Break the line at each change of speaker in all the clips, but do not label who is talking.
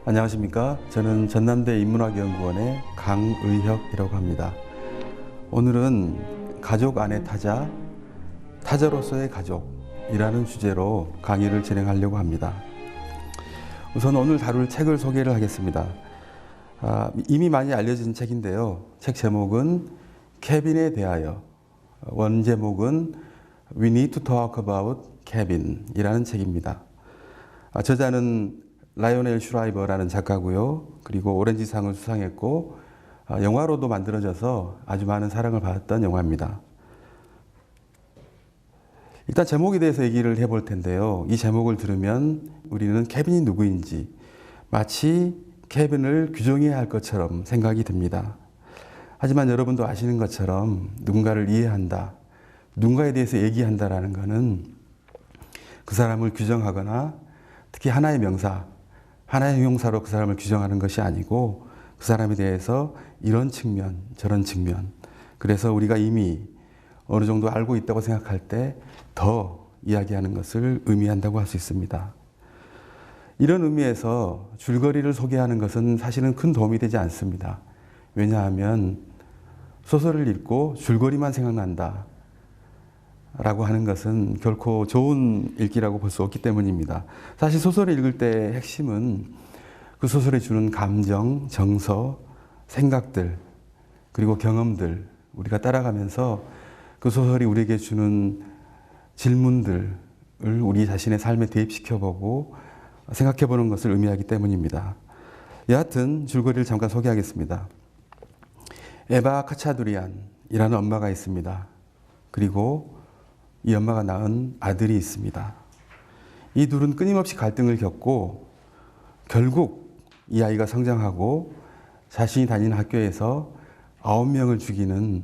안녕하십니까. 저는 전남대 인문학연구원의 강의혁이라고 합니다. 오늘은 가족 안의 타자, 타자로서의 가족이라는 주제로 강의를 진행하려고 합니다. 우선 오늘 다룰 책을 소개를 하겠습니다. 이미 많이 알려진 책인데요. 책 제목은 케빈에 대하여, 원 제목은 We Need to Talk About Kevin 이라는 책입니다. 저자는 라이오넬 슈라이버라는 작가고요. 그리고 오렌지상을 수상했고 영화로도 만들어져서 아주 많은 사랑을 받았던 영화입니다. 일단 제목에 대해서 얘기를 해볼 텐데요. 이 제목을 들으면 우리는 케빈이 누구인지 마치 케빈을 규정해야 할 것처럼 생각이 듭니다. 하지만 여러분도 아시는 것처럼 누군가를 이해한다, 누군가에 대해서 얘기한다라는 것은 그 사람을 규정하거나 특히 하나의 명사, 하나의 형용사로 그 사람을 규정하는 것이 아니고 그 사람에 대해서 이런 측면, 저런 측면, 그래서 우리가 이미 어느 정도 알고 있다고 생각할 때 더 이야기하는 것을 의미한다고 할 수 있습니다. 이런 의미에서 줄거리를 소개하는 것은 사실은 큰 도움이 되지 않습니다. 왜냐하면 소설을 읽고 줄거리만 생각난다 라고 하는 것은 결코 좋은 읽기라고 볼 수 없기 때문입니다. 사실 소설을 읽을 때의 핵심은 그 소설에 주는 감정, 정서, 생각들, 그리고 경험들, 우리가 따라가면서 그 소설이 우리에게 주는 질문들을 우리 자신의 삶에 대입시켜보고 생각해보는 것을 의미하기 때문입니다. 여하튼 줄거리를 잠깐 소개하겠습니다. 에바 카차두리안이라는 엄마가 있습니다. 그리고 이 엄마가 낳은 아들이 있습니다. 이 둘은 끊임없이 갈등을 겪고 결국 이 아이가 성장하고 자신이 다니는 학교에서 9명을 죽이는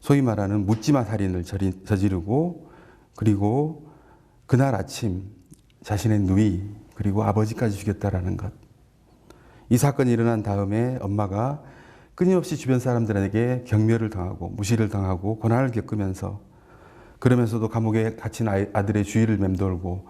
소위 말하는 묻지마 살인을 저지르고 그리고 그날 아침 자신의 누이 그리고 아버지까지 죽였다라는 것. 이 사건이 일어난 다음에 엄마가 끊임없이 주변 사람들에게 경멸을 당하고 무시를 당하고 고난을 겪으면서 그러면서도 감옥에 갇힌 아들의 주위를 맴돌고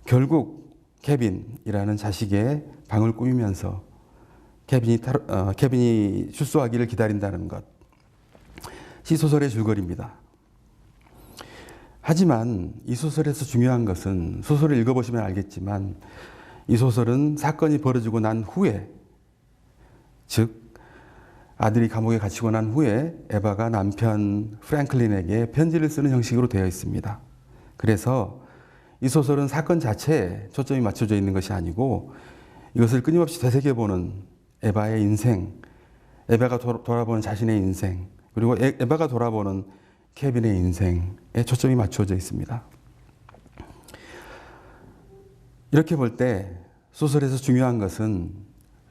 결국 케빈이라는 자식의 방을 꾸미면서 케빈이 출소하기를 기다린다는 것. 이 소설의 줄거리입니다. 하지만 이 소설에서 중요한 것은 소설을 읽어보시면 알겠지만 이 소설은 사건이 벌어지고 난 후에, 즉 아들이 감옥에 갇히고 난 후에 에바가 남편 프랭클린에게 편지를 쓰는 형식으로 되어 있습니다. 그래서 이 소설은 사건 자체에 초점이 맞춰져 있는 것이 아니고 이것을 끊임없이 되새겨보는 에바의 인생, 에바가 돌아보는 자신의 인생, 그리고 에바가 돌아보는 케빈의 인생에 초점이 맞춰져 있습니다. 이렇게 볼 때 소설에서 중요한 것은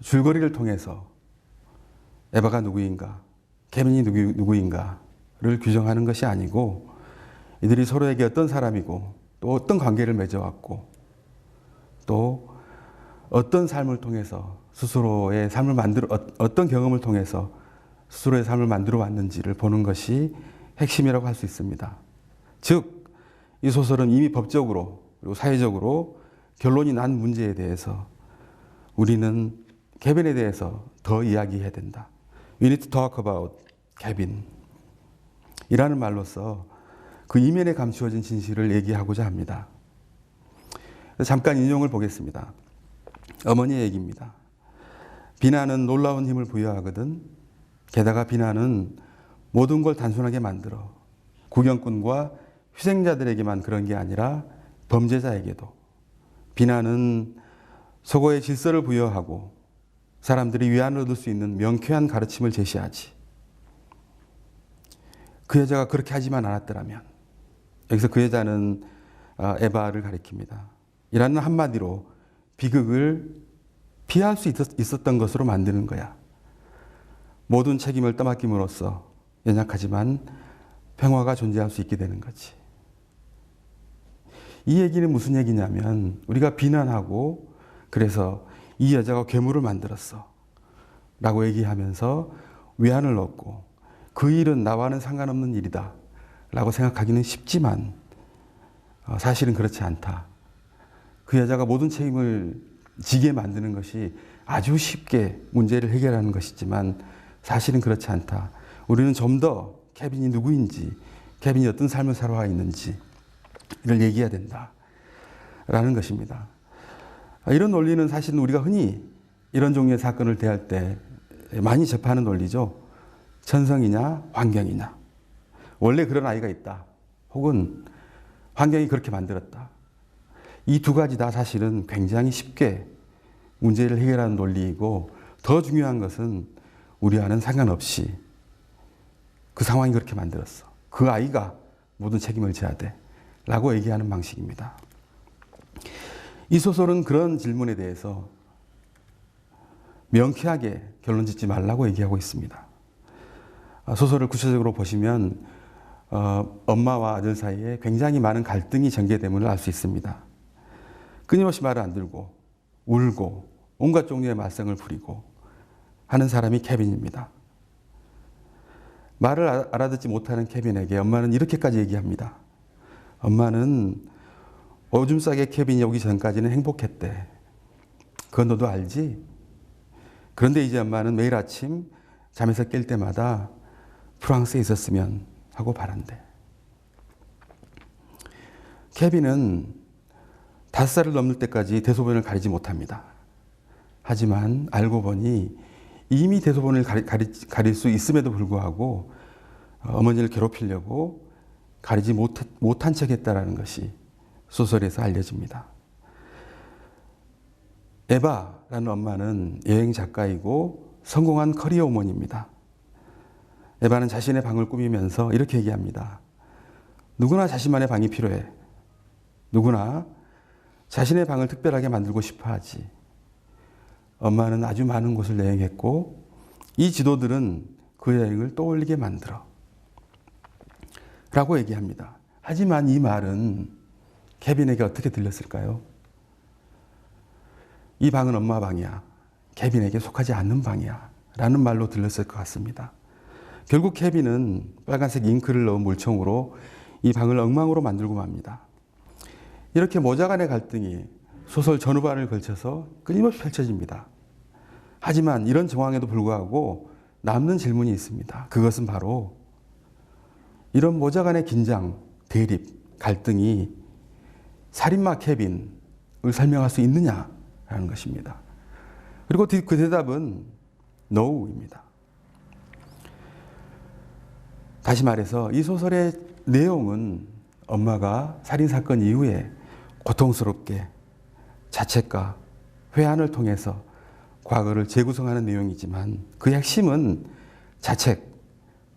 줄거리를 통해서 에바가 누구인가, 케빈이 누구인가를 규정하는 것이 아니고 이들이 서로에게 어떤 사람이고 또 어떤 관계를 맺어왔고 또 어떤 삶을 통해서 스스로의 삶을 어떤 경험을 통해서 스스로의 삶을 만들어 왔는지를 보는 것이 핵심이라고 할 수 있습니다. 즉, 이 소설은 이미 법적으로 그리고 사회적으로 결론이 난 문제에 대해서 우리는 케빈에 대해서 더 이야기해야 된다. We need to talk about Kevin 이라는 말로서 그 이면에 감추어진 진실을 얘기하고자 합니다. 잠깐 인용을 보겠습니다. 어머니의 얘기입니다. 비난은 놀라운 힘을 부여하거든. 게다가 비난은 모든 걸 단순하게 만들어 구경꾼과 희생자들에게만 그런 게 아니라 범죄자에게도. 비난은 속어의 질서를 부여하고 사람들이 위안을 얻을 수 있는 명쾌한 가르침을 제시하지. 그 여자가 그렇게 하지만 않았더라면, 여기서 그 여자는 에바를 가리킵니다. 이라는 한마디로 비극을 피할 수 있었던 것으로 만드는 거야. 모든 책임을 떠맡김으로써 연약하지만 평화가 존재할 수 있게 되는 거지. 이 얘기는 무슨 얘기냐면 우리가 비난하고 그래서 이 여자가 괴물을 만들었어 라고 얘기하면서 위안을 얻고 그 일은 나와는 상관없는 일이다 라고 생각하기는 쉽지만 사실은 그렇지 않다. 그 여자가 모든 책임을 지게 만드는 것이 아주 쉽게 문제를 해결하는 것이지만 사실은 그렇지 않다. 우리는 좀 더 케빈이 누구인지, 케빈이 어떤 삶을 살아와 있는지 이걸 얘기해야 된다라는 것입니다. 이런 논리는 사실은 우리가 흔히 이런 종류의 사건을 대할 때 많이 접하는 논리죠. 천성이냐 환경이냐. 원래 그런 아이가 있다. 혹은 환경이 그렇게 만들었다. 이 두 가지 다 사실은 굉장히 쉽게 문제를 해결하는 논리이고, 더 중요한 것은 우리와는 상관없이 그 상황이 그렇게 만들었어. 그 아이가 모든 책임을 져야 돼. 라고 얘기하는 방식입니다. 이 소설은 그런 질문에 대해서 명쾌하게 결론 짓지 말라고 얘기하고 있습니다. 소설을 구체적으로 보시면 엄마와 아들 사이에 굉장히 많은 갈등이 전개됨을 알 수 있습니다. 끊임없이 말을 안 들고 울고 온갖 종류의 말썽을 부리고 하는 사람이 케빈입니다. 말을 알아듣지 못하는 케빈에게 엄마는 이렇게까지 얘기합니다. 엄마는 오줌 싸게 케빈이 오기 전까지는 행복했대. 그건 너도 알지? 그런데 이제 엄마는 매일 아침 잠에서 깰 때마다 프랑스에 있었으면 하고 바란대. 케빈은 5살을 넘을 때까지 대소변을 가리지 못합니다. 하지만 알고 보니 이미 대소변을 가릴 수 있음에도 불구하고 어머니를 괴롭히려고 가리지 못한 척 했다는 것이 소설에서 알려집니다. 에바라는 엄마는 여행 작가이고 성공한 커리어 우먼입니다. 에바는 자신의 방을 꾸미면서 이렇게 얘기합니다. 누구나 자신만의 방이 필요해. 누구나 자신의 방을 특별하게 만들고 싶어 하지. 엄마는 아주 많은 곳을 여행했고 이 지도들은 그 여행을 떠올리게 만들어. 라고 얘기합니다. 하지만 이 말은 케빈에게 어떻게 들렸을까요? 이 방은 엄마 방이야. 케빈에게 속하지 않는 방이야. 라는 말로 들렸을 것 같습니다. 결국 케빈은 빨간색 잉크를 넣은 물총으로 이 방을 엉망으로 만들고 맙니다. 이렇게 모자 간의 갈등이 소설 전후반을 걸쳐서 끊임없이 펼쳐집니다. 하지만 이런 정황에도 불구하고 남는 질문이 있습니다. 그것은 바로 이런 모자 간의 긴장, 대립, 갈등이 살인마 케빈을 설명할 수 있느냐라는 것입니다. 그리고 그 대답은 no입니다. 다시 말해서 이 소설의 내용은 엄마가 살인사건 이후에 고통스럽게 자책과 회한을 통해서 과거를 재구성하는 내용이지만 그 핵심은 자책,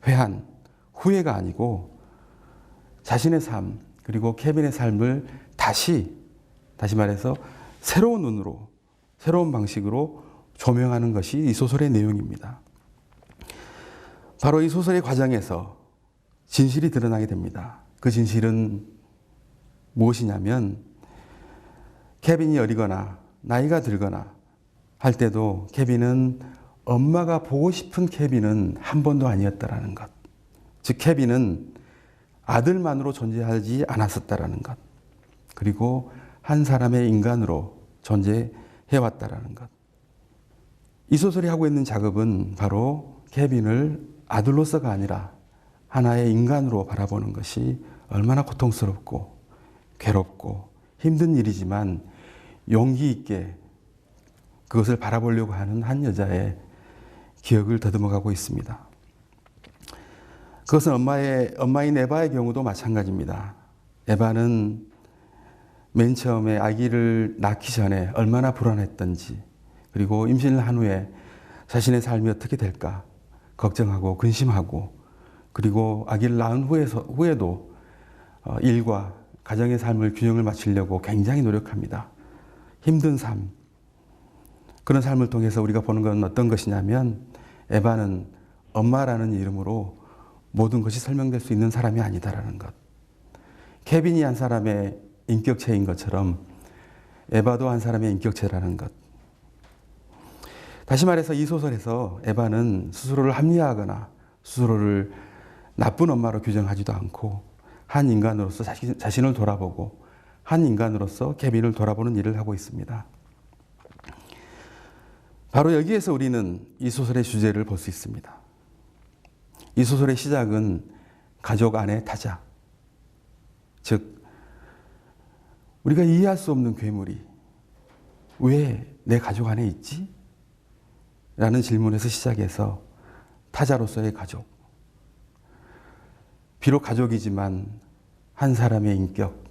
회한, 후회가 아니고 자신의 삶 그리고 케빈의 삶을 다시 말해서 새로운 눈으로 새로운 방식으로 조명하는 것이 이 소설의 내용입니다. 바로 이 소설의 과정에서 진실이 드러나게 됩니다. 그 진실은 무엇이냐면 케빈이 어리거나 나이가 들거나 할 때도 케빈은 엄마가 보고 싶은 케빈은 한 번도 아니었다라는 것. 즉 케빈은 아들만으로 존재하지 않았었다라는 것. 그리고 한 사람의 인간으로 존재해왔다라는 것. 이 소설이 하고 있는 작업은 바로 케빈을 아들로서가 아니라 하나의 인간으로 바라보는 것이 얼마나 고통스럽고 괴롭고 힘든 일이지만 용기 있게 그것을 바라보려고 하는 한 여자의 기억을 더듬어가고 있습니다. 그것은 엄마인 에바의 경우도 마찬가지입니다. 에바는 맨 처음에 아기를 낳기 전에 얼마나 불안했던지, 그리고 임신을 한 후에 자신의 삶이 어떻게 될까 걱정하고 근심하고, 그리고 아기를 낳은 후에도 일과 가정의 삶을 균형을 맞추려고 굉장히 노력합니다. 힘든 삶, 그런 삶을 통해서 우리가 보는 건 어떤 것이냐면 에바는 엄마라는 이름으로 모든 것이 설명될 수 있는 사람이 아니다라는 것. 케빈이 한 사람의 인격체인 것처럼 에바도 한 사람의 인격체라는 것. 다시 말해서 이 소설에서 에바는 스스로를 합리화하거나 스스로를 나쁜 엄마로 규정하지도 않고 한 인간으로서 자신을 돌아보고 한 인간으로서 케빈을 돌아보는 일을 하고 있습니다. 바로 여기에서 우리는 이 소설의 주제를 볼 수 있습니다. 이 소설의 시작은 가족 안의 타자, 즉 우리가 이해할 수 없는 괴물이 왜 내 가족 안에 있지? 라는 질문에서 시작해서 타자로서의 가족, 비록 가족이지만 한 사람의 인격,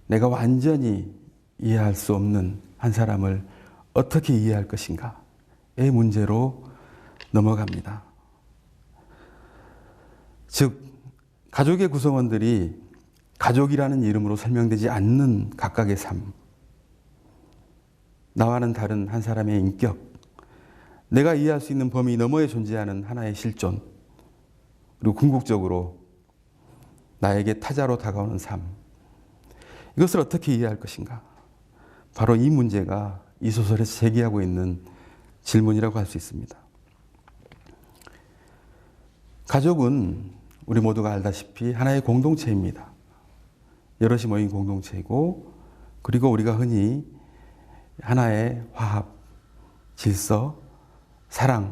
내가 완전히 이해할 수 없는 한 사람을 어떻게 이해할 것인가의 문제로 넘어갑니다. 즉, 가족의 구성원들이 가족이라는 이름으로 설명되지 않는 각각의 삶, 나와는 다른 한 사람의 인격, 내가 이해할 수 있는 범위 너머에 존재하는 하나의 실존, 그리고 궁극적으로 나에게 타자로 다가오는 삶, 이것을 어떻게 이해할 것인가? 바로 이 문제가 이 소설에서 제기하고 있는 질문이라고 할 수 있습니다. 가족은 우리 모두가 알다시피 하나의 공동체입니다. 여럿이 모인 공동체이고, 그리고 우리가 흔히 하나의 화합, 질서, 사랑을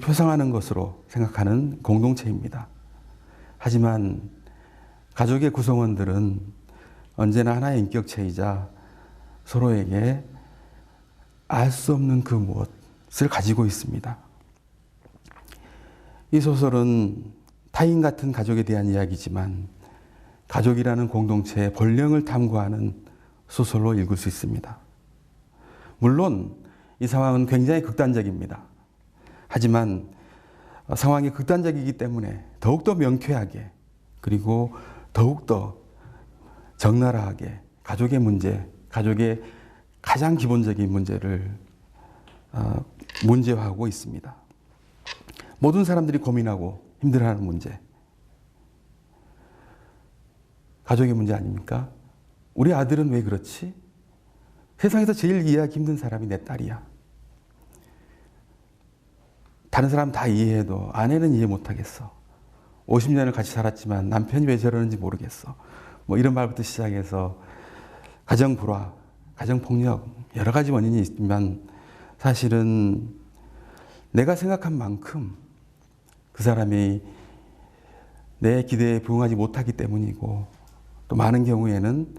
표상하는 것으로 생각하는 공동체입니다. 하지만 가족의 구성원들은 언제나 하나의 인격체이자 서로에게 알 수 없는 그 무엇을 가지고 있습니다. 이 소설은 타인 같은 가족에 대한 이야기지만 가족이라는 공동체의 본령을 탐구하는 소설로 읽을 수 있습니다. 물론 이 상황은 굉장히 극단적입니다. 하지만 상황이 극단적이기 때문에 더욱더 명쾌하게, 그리고 더욱더 적나라하게 가족의 문제, 가족의 가장 기본적인 문제를 문제화하고 있습니다. 모든 사람들이 고민하고 힘들어하는 문제, 가족의 문제 아닙니까? 우리 아들은 왜 그렇지? 세상에서 제일 이해하기 힘든 사람이 내 딸이야. 다른 사람 다 이해해도 아내는 이해 못하겠어. 50년을 같이 살았지만 남편이 왜 저러는지 모르겠어. 뭐 이런 말부터 시작해서 가정 불화, 가정 폭력, 여러 가지 원인이 있지만 사실은 내가 생각한 만큼 그 사람이 내 기대에 부응하지 못하기 때문이고, 또 많은 경우에는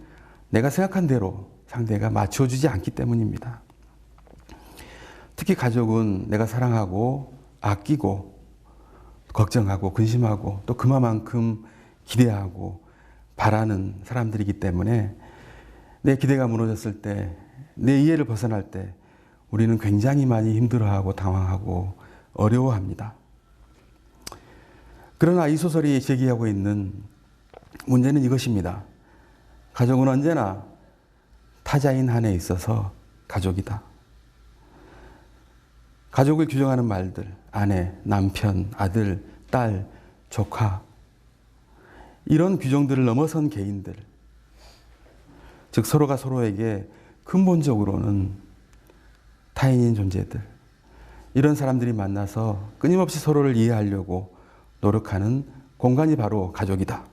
내가 생각한 대로 상대가 맞춰주지 않기 때문입니다. 특히 가족은 내가 사랑하고 아끼고 걱정하고 근심하고 또 그만큼 기대하고 바라는 사람들이기 때문에 내 기대가 무너졌을 때, 내 이해를 벗어날 때 우리는 굉장히 많이 힘들어하고 당황하고 어려워합니다. 그러나 이 소설이 제기하고 있는 문제는 이것입니다. 가족은 언제나 타자인 한에 있어서 가족이다. 가족을 규정하는 말들, 아내, 남편, 아들, 딸, 조카, 이런 규정들을 넘어선 개인들, 즉 서로가 서로에게 근본적으로는 타인인 존재들, 이런 사람들이 만나서 끊임없이 서로를 이해하려고 노력하는 공간이 바로 가족이다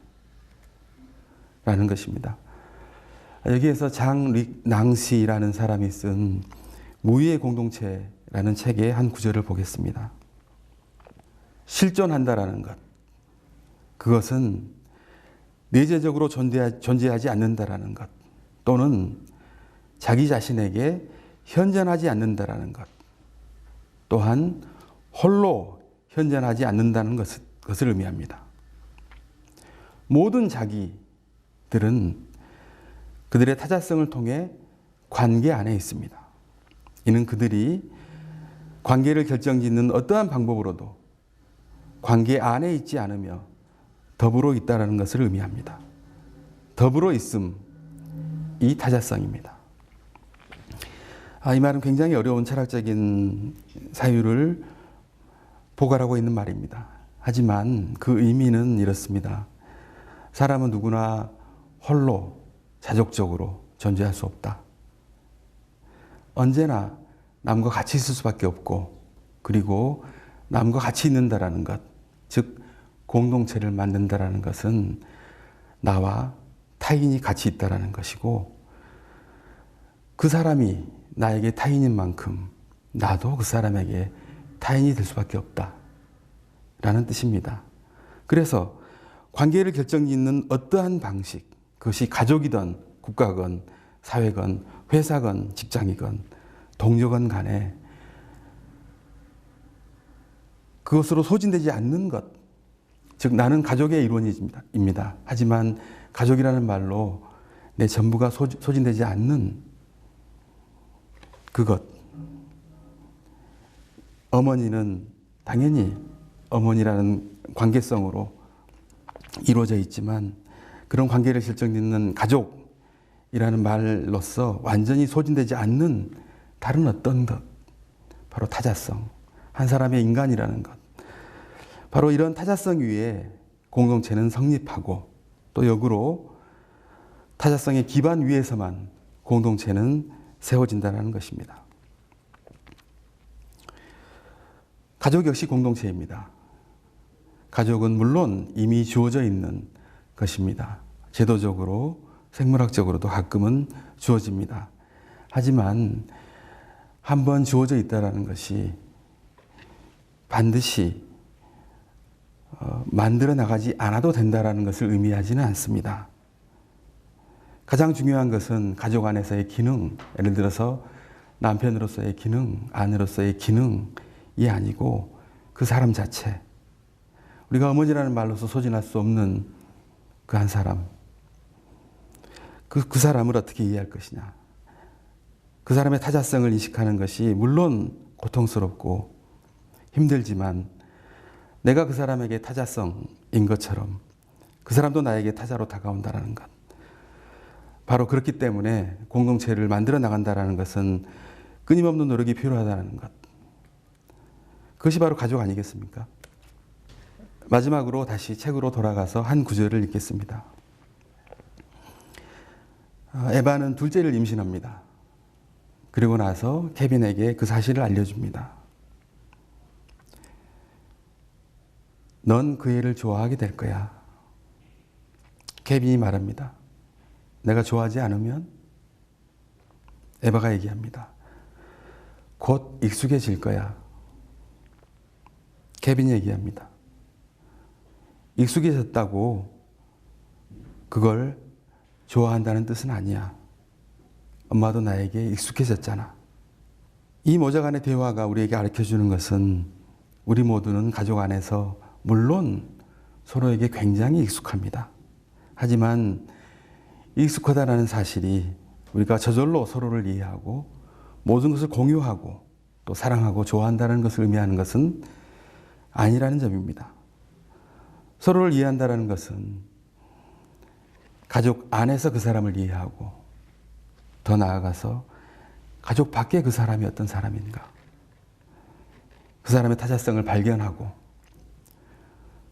라는 것입니다. 여기에서 장 낭시라는 사람이 쓴 무의의 공동체라는 책의 한 구절을 보겠습니다. 실존한다라는 것, 그것은 내재적으로 존재하지 않는다라는 것, 또는 자기 자신에게 현존하지 않는다라는 것, 또한 홀로 현존하지 않는다는 것을 의미합니다. 모든 자기들은 그들의 타자성을 통해 관계 안에 있습니다. 이는 그들이 관계를 결정짓는 어떠한 방법으로도 관계 안에 있지 않으며 더불어 있다는 것을 의미합니다. 더불어 있음, 이 타자성입니다. 이 말은 굉장히 어려운 철학적인 사유를 포괄하고 있는 말입니다. 하지만 그 의미는 이렇습니다. 사람은 누구나 홀로 자족적으로 존재할 수 없다. 언제나 남과 같이 있을 수밖에 없고, 그리고 남과 같이 있는다라는 것, 즉 공동체를 만든다라는 것은 나와 타인이 같이 있다라는 것이고, 그 사람이 나에게 타인인 만큼 나도 그 사람에게 타인이 될 수밖에 없다 라는 뜻입니다. 그래서 관계를 결정짓는 어떠한 방식, 그것이 가족이든 국가건 사회건 회사건 직장이건 동료건 간에 그것으로 소진되지 않는 것, 즉 나는 가족의 일원입니다. 하지만 가족이라는 말로 내 전부가 소진되지 않는 그것. 어머니는 당연히 어머니라는 관계성으로 이루어져 있지만 그런 관계를 결정짓는 가족이라는 말로서 완전히 소진되지 않는 다른 어떤 것, 바로 타자성, 한 사람의 인간이라는 것. 바로 이런 타자성 위에 공동체는 성립하고 또 역으로 타자성의 기반 위에서만 공동체는 세워진다는 것입니다. 가족 역시 공동체입니다. 가족은 물론 이미 주어져 있는 것입니다. 제도적으로, 생물학적으로도 가끔은 주어집니다. 하지만 한번 주어져 있다는 것이 반드시 만들어 나가지 않아도 된다는 것을 의미하지는 않습니다. 가장 중요한 것은 가족 안에서의 기능, 예를 들어서 남편으로서의 기능, 아내로서의 기능이 아니고 그 사람 자체, 우리가 어머니라는 말로서 소진할 수 없는 그 한 사람, 그 사람을 어떻게 이해할 것이냐. 그 사람의 타자성을 인식하는 것이 물론 고통스럽고 힘들지만 내가 그 사람에게 타자성인 것처럼 그 사람도 나에게 타자로 다가온다는 것. 바로 그렇기 때문에 공동체를 만들어 나간다는 것은 끊임없는 노력이 필요하다는 것. 그것이 바로 가족 아니겠습니까? 마지막으로 다시 책으로 돌아가서 한 구절을 읽겠습니다. 에바는 둘째를 임신합니다. 그리고 나서 케빈에게 그 사실을 알려줍니다. 넌 그 애를 좋아하게 될 거야. 케빈이 말합니다. 내가 좋아하지 않으면? 에바가 얘기합니다. 곧 익숙해질 거야. 케빈이 얘기합니다. 익숙해졌다고 그걸 좋아한다는 뜻은 아니야. 엄마도 나에게 익숙해졌잖아. 이 모자 간의 대화가 우리에게 가르쳐주는 것은 우리 모두는 가족 안에서 물론 서로에게 굉장히 익숙합니다. 하지만 익숙하다는 사실이 우리가 저절로 서로를 이해하고 모든 것을 공유하고 또 사랑하고 좋아한다는 것을 의미하는 것은 아니라는 점입니다. 서로를 이해한다는 것은 가족 안에서 그 사람을 이해하고 더 나아가서 가족 밖에 그 사람이 어떤 사람인가, 그 사람의 타자성을 발견하고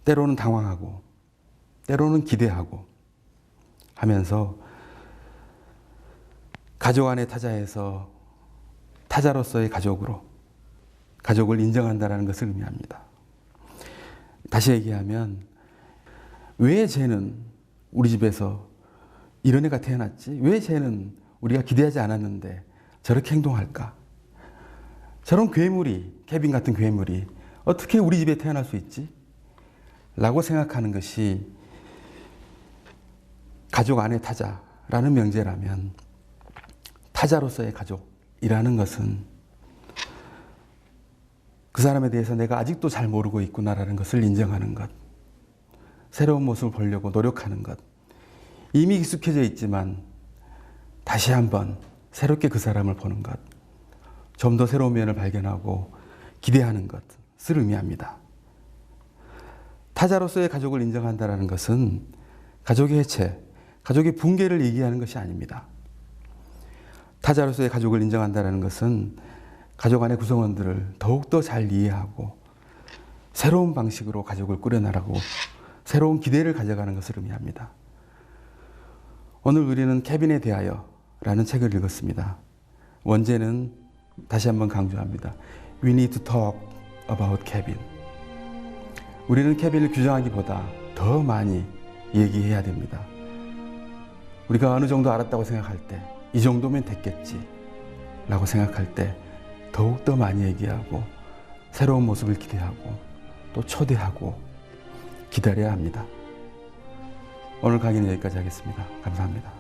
때로는 당황하고 때로는 기대하고 하면서 가족 안의 타자에서 타자로서의 가족으로 가족을 인정한다는 것을 의미합니다. 다시 얘기하면 왜 쟤는 우리 집에서 이런 애가 태어났지? 왜 쟤는 우리가 기대하지 않았는데 저렇게 행동할까? 저런 괴물이, 케빈 같은 괴물이 어떻게 우리 집에 태어날 수 있지? 라고 생각하는 것이 가족 안의 타자라는 명제라면 타자로서의 가족이라는 것은 그 사람에 대해서 내가 아직도 잘 모르고 있구나라는 것을 인정하는 것, 새로운 모습을 보려고 노력하는 것, 이미 익숙해져 있지만 다시 한번 새롭게 그 사람을 보는 것, 좀 더 새로운 면을 발견하고 기대하는 것을 의미합니다. 타자로서의 가족을 인정한다는 것은 가족의 해체, 가족의 붕괴를 얘기하는 것이 아닙니다. 타자로서의 가족을 인정한다는 것은 가족 안의 구성원들을 더욱더 잘 이해하고 새로운 방식으로 가족을 꾸려나가고 새로운 기대를 가져가는 것을 의미합니다. 오늘 우리는 케빈에 대하여 라는 책을 읽었습니다. 원제는 다시 한번 강조합니다. We need to talk about Kevin. 우리는 케빈을 규정하기보다 더 많이 얘기해야 됩니다. 우리가 어느 정도 알았다고 생각할 때 이 정도면 됐겠지 라고 생각할 때 더욱더 많이 얘기하고 새로운 모습을 기대하고 또 초대하고 기다려야 합니다. 오늘 강의는 여기까지 하겠습니다. 감사합니다.